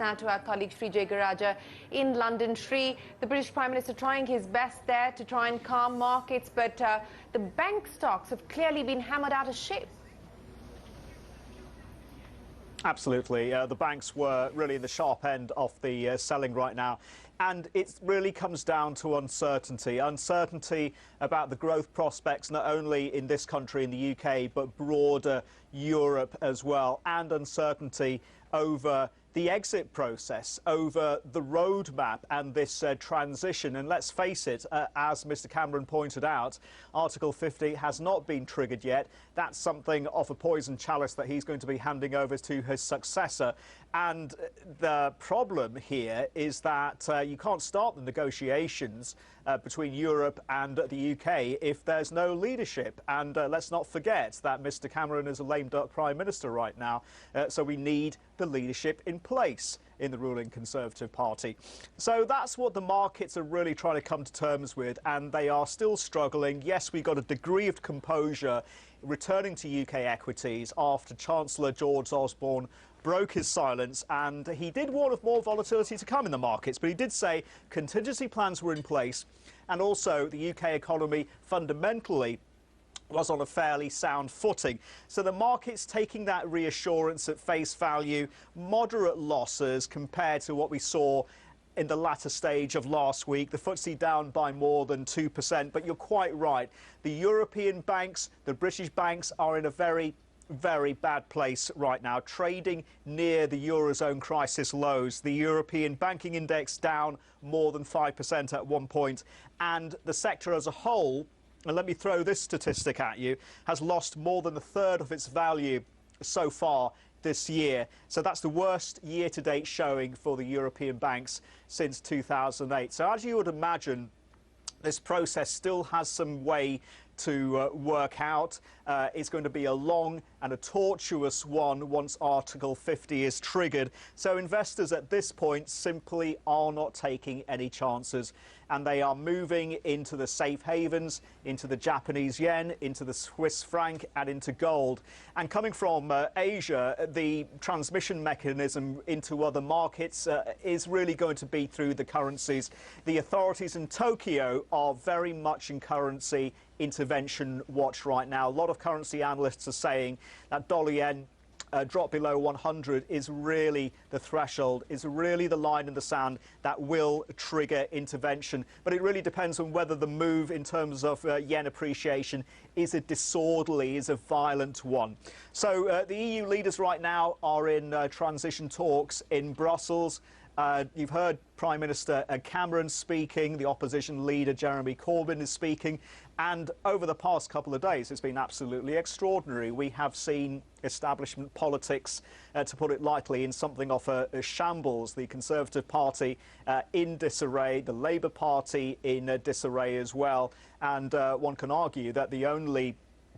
now to our colleague Sri Jegarajah in London. Sri, the British Prime Minister trying his best there to try and calm markets, but the bank stocks have clearly been hammered out of shape. Absolutely. The banks were really in the sharp end of the selling right now. And it really comes down to uncertainty. Uncertainty about the growth prospects, not only in this country, in the UK, but broader Europe as well. And uncertainty over the exit process, over the roadmap and this transition. And let's face it, as Mr Cameron pointed out, Article 50 has not been triggered yet. That's something of a poison chalice that he's going to be handing over to his successor. And the problem here is that you can't start the negotiations between Europe and the UK if there's no leadership. And let's not forget that Mr Cameron is a lame duck Prime Minister right now. So we need the leadership in place in the ruling Conservative Party. So that's what the markets are really trying to come to terms with, and they are still struggling. Yes, we got a degree of composure returning to UK equities after Chancellor George Osborne broke his silence, and he did warn of more volatility to come in the markets, but he did say contingency plans were in place, and also the UK economy fundamentally was on a fairly sound footing. So the market's taking that reassurance at face value, moderate losses compared to what we saw in the latter stage of last week. The FTSE down by more than 2%, but you're quite right. The European banks, the British banks are in a very bad place right now, trading near the Eurozone crisis lows. The European banking index down more than 5% at one point, and the sector as a whole, and let me throw this statistic at you, has lost more than a third of its value so far this year. So that's the worst year-to-date showing for the European banks since 2008. So as you would imagine, this process still has some way to work out. It's going to be a long and a tortuous one once Article 50 is triggered. So investors at this point simply are not taking any chances, and they are moving into the safe havens, into the Japanese yen, into the Swiss franc and into gold. And coming from Asia, the transmission mechanism into other markets is really going to be through the currencies. The authorities in Tokyo are very much in currency intervention watch right now. A lot of currency analysts are saying that dollar yen drop below 100 is really the threshold, is really the line in the sand that will trigger intervention. But it really depends on whether the move in terms of yen appreciation is a disorderly, is a violent one. So the EU leaders right now are in transition talks in Brussels. You've heard Prime Minister Cameron speaking, the opposition leader Jeremy Corbyn is speaking, and over the past couple of days it's been absolutely extraordinary. We have seen establishment politics, to put it lightly, in something of a shambles. The Conservative Party in disarray, the Labour Party in disarray as well, and one can argue that the only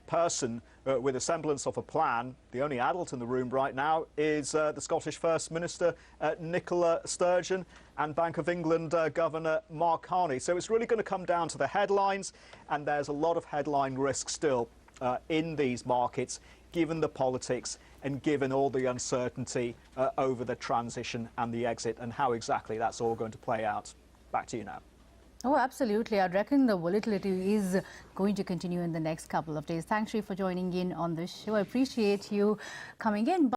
person with a semblance of a plan, the only adult in the room right now, is the Scottish First Minister Nicola Sturgeon and Bank of England Governor Mark Carney. So it's really going to come down to the headlines, and there's a lot of headline risk still in these markets, given the politics and given all the uncertainty over the transition and the exit and how exactly that's all going to play out. Back to you now. Oh, absolutely. I reckon the volatility is going to continue in the next couple of days. Thanks, Sri, for joining in on this show. I appreciate you coming in.